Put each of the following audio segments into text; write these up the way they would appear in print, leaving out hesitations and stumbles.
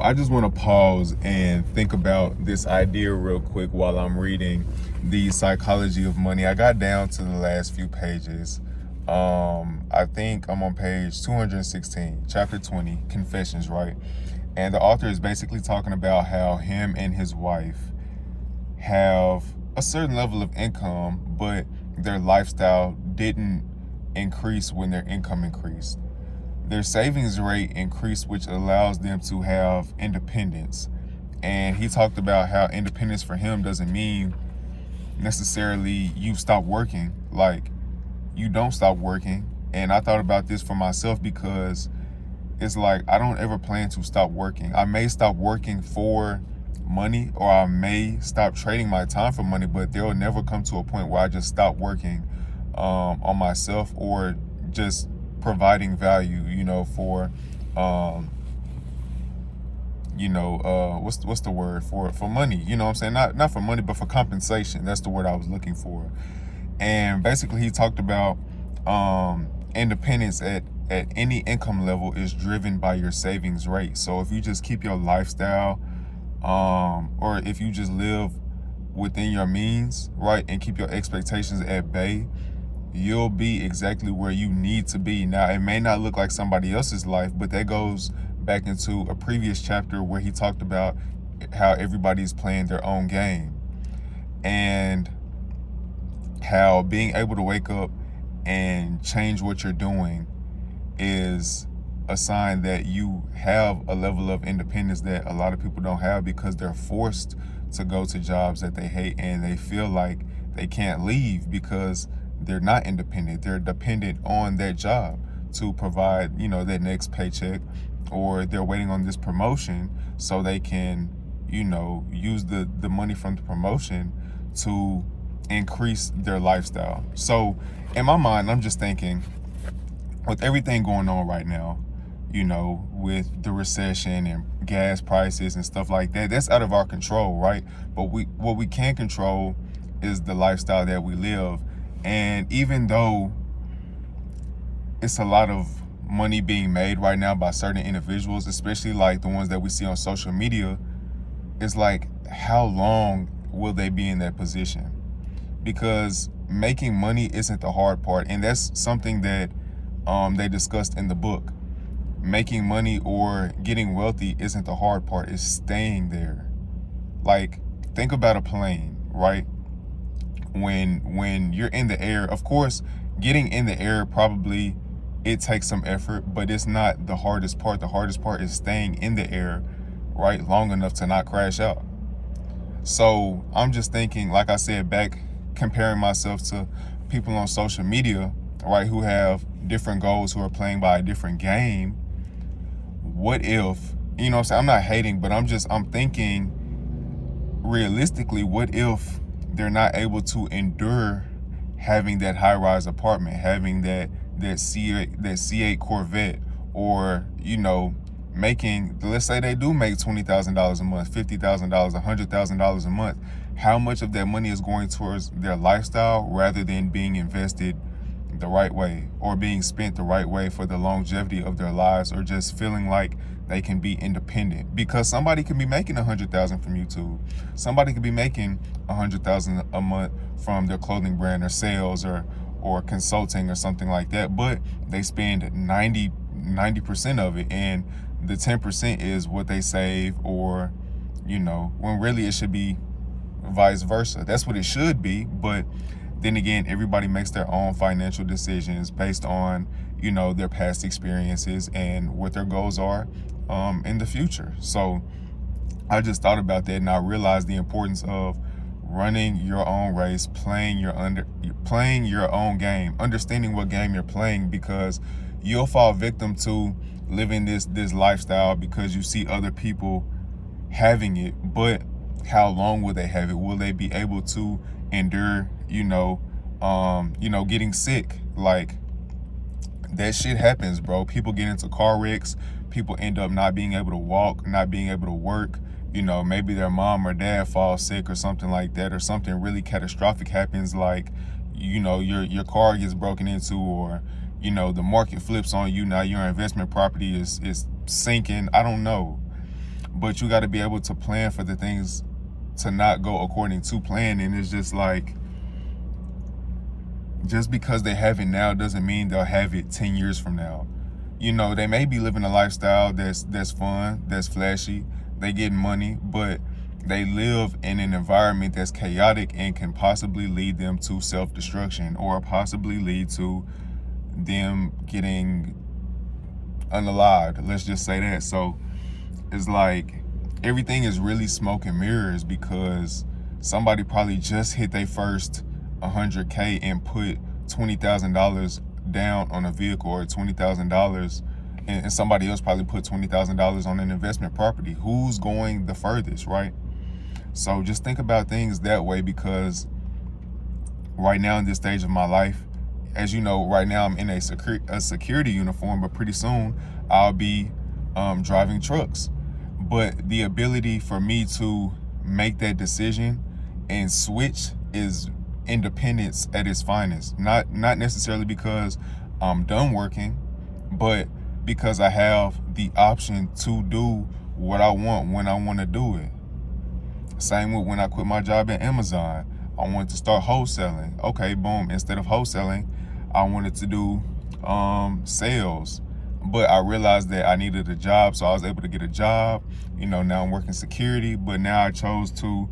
I just want to pause and think about this idea real quick while I'm reading The Psychology of Money. I got down to the last few pages. I think I'm on page 216, chapter 20, Confessions, right? And the author is basically talking about how him and his wife have a certain level of income, but their lifestyle didn't increase when their income increased. Their savings rate increased, which allows them to have independence. And he talked about how independence for him doesn't mean necessarily you stop working. Like, you don't stop working. And I thought about this for myself because it's like I don't ever plan to stop working. I may stop working for money, or I may stop trading my time for money, but there will never come to a point where I just stop working on myself, or just providing value, for what's the word for money, what I'm saying? Not for money, but for compensation. That's the word I was looking for. And basically he talked about independence at any income level is driven by your savings rate. So if you just keep your lifestyle, or if you just live within your means, right, and keep your expectations at bay, you'll be exactly where you need to be. Now, it may not look like somebody else's life, but that goes back into a previous chapter where he talked about how everybody's playing their own game, and how being able to wake up and change what you're doing is a sign that you have a level of independence that a lot of people don't have, because they're forced to go to jobs that they hate, and they feel like they can't leave because they're not independent. They're dependent on that job to provide, that next paycheck, or they're waiting on this promotion so they can, use the money from the promotion to increase their lifestyle. So in my mind, I'm just thinking, with everything going on right now, with the recession and gas prices and stuff like that, that's out of our control, right? But what we can control is the lifestyle that we live. And even though it's a lot of money being made right now by certain individuals, especially like the ones that we see on social media, it's like, how long will they be in that position? Because making money isn't the hard part. And that's something that they discussed in the book. Making money or getting wealthy isn't the hard part, it's staying there. Like, think about a plane, right? When you're in the air, of course, getting in the air, probably it takes some effort, but it's not the hardest part. The hardest part is staying in the air, right, long enough to not crash out. So I'm just thinking, like I said, back comparing myself to people on social media, right, who have different goals, who are playing by a different game. What if, what I'm saying? I'm not hating, but I'm thinking realistically, what if they're not able to endure having that high-rise apartment, having that C8 Corvette, or making, let's say they do make $20,000 a month, $50,000, $100,000 a month. How much of that money is going towards their lifestyle rather than being invested the right way, or being spent the right way for the longevity of their lives, or just feeling like they can be independent? Because somebody could be making $100,000 from YouTube. Somebody could be making $100,000 a month from their clothing brand or sales or consulting or something like that. But they spend 90% of it, and the 10% is what they save, or when really it should be vice versa. That's what it should be. But then again, everybody makes their own financial decisions based on, their past experiences and what their goals are in the future. So I just thought about that, and I realized the importance of running your own race, playing your own game, understanding what game you're playing, because you'll fall victim to living this lifestyle because you see other people having it. But how long will they have it? Will they be able to endure, getting sick? Like, that shit happens, bro. People get into car wrecks. People end up not being able to walk, not being able to work. Maybe their mom or dad falls sick or something like that, or something really catastrophic happens, like, your car gets broken into, or, the market flips on you. Now your investment property is sinking. I don't know. but you got to be able to plan for the things to not go according to plan. And it's just like, just because they have it now doesn't mean they'll have it 10 years from now. You know, they may be living a lifestyle that's fun, that's flashy, they get money, but they live in an environment that's chaotic and can possibly lead them to self-destruction, or possibly lead to them getting unalived. Let's just say that. So it's like everything is really smoke and mirrors, because somebody probably just hit their first 100K and put $20,000 down on a vehicle, or $20,000, and somebody else probably put $20,000 on an investment property. Who's going the furthest, right? So just think about things that way, because right now in this stage of my life, as you know, right now I'm in a security uniform, but pretty soon I'll be driving trucks. But the ability for me to make that decision and switch is independence at its finest. Not necessarily because I'm done working, but because I have the option to do what I want when I want to do it. Same with when I quit my job at Amazon. I wanted to start wholesaling. Okay, boom. Instead of wholesaling, I wanted to do sales. But I realized that I needed a job, so I was able to get a job. You know, now I'm working security, but now I chose to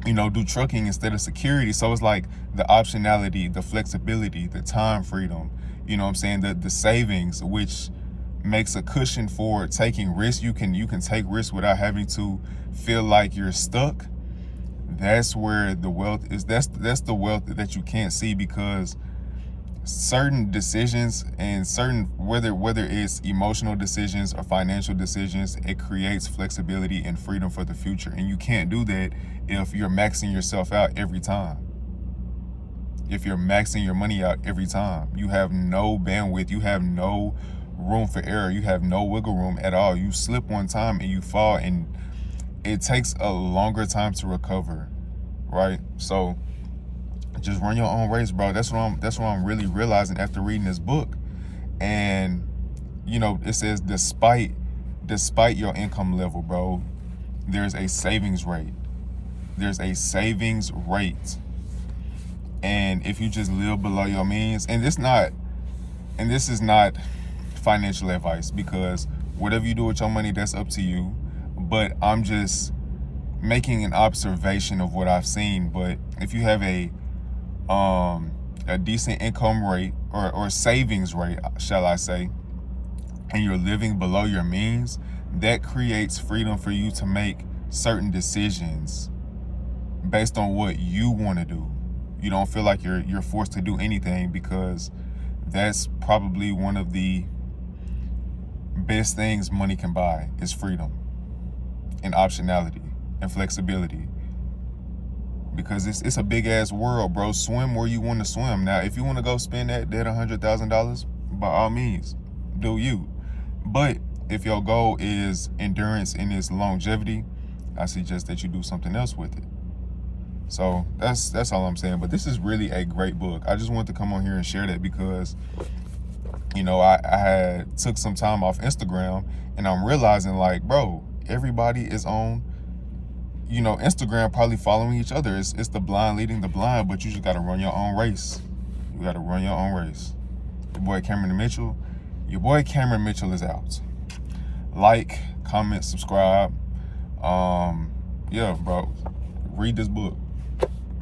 do trucking instead of security. So it's like the optionality, the flexibility, the time freedom, you know what I'm saying, the savings, which makes a cushion for taking risks. You can take risks without having to feel like you're stuck. That's where the wealth is. That's the wealth that you can't see, because certain decisions, and certain, whether it's emotional decisions or financial decisions, it creates flexibility and freedom for the future. And you can't do that if you're maxing yourself out every time. If you're maxing your money out every time, you have no bandwidth, you have no room for error, you have no wiggle room at all. You slip one time and you fall, and it takes a longer time to recover, right? So just run your own race, bro. That's what I'm really realizing after reading this book. And you know, it says despite your income level, bro, there's a savings rate. There's a savings rate. And if you just live below your means, and this is not financial advice, because whatever you do with your money, that's up to you. But I'm just making an observation of what I've seen. But if you have a decent income rate, or savings rate, shall I say, and you're living below your means, that creates freedom for you to make certain decisions based on what you want to do. You don't feel like you're forced to do anything, because that's probably one of the best things money can buy, is freedom and optionality and flexibility. Because it's a big ass world, bro. Swim where you want to swim. Now, if you want to go spend that $100,000, by all means, do you. But if your goal is endurance and its longevity, I suggest that you do something else with it. So that's all I'm saying. But this is really a great book. I just wanted to come on here and share that, because you know, I had took some time off Instagram, and I'm realizing, like, bro, everybody is on, you know, Instagram, probably following each other. It's the blind leading the blind, but you just got to run your own race. You got to run your own race. Your boy Cameron Mitchell is out. Like, comment, subscribe. Yeah, bro, read this book.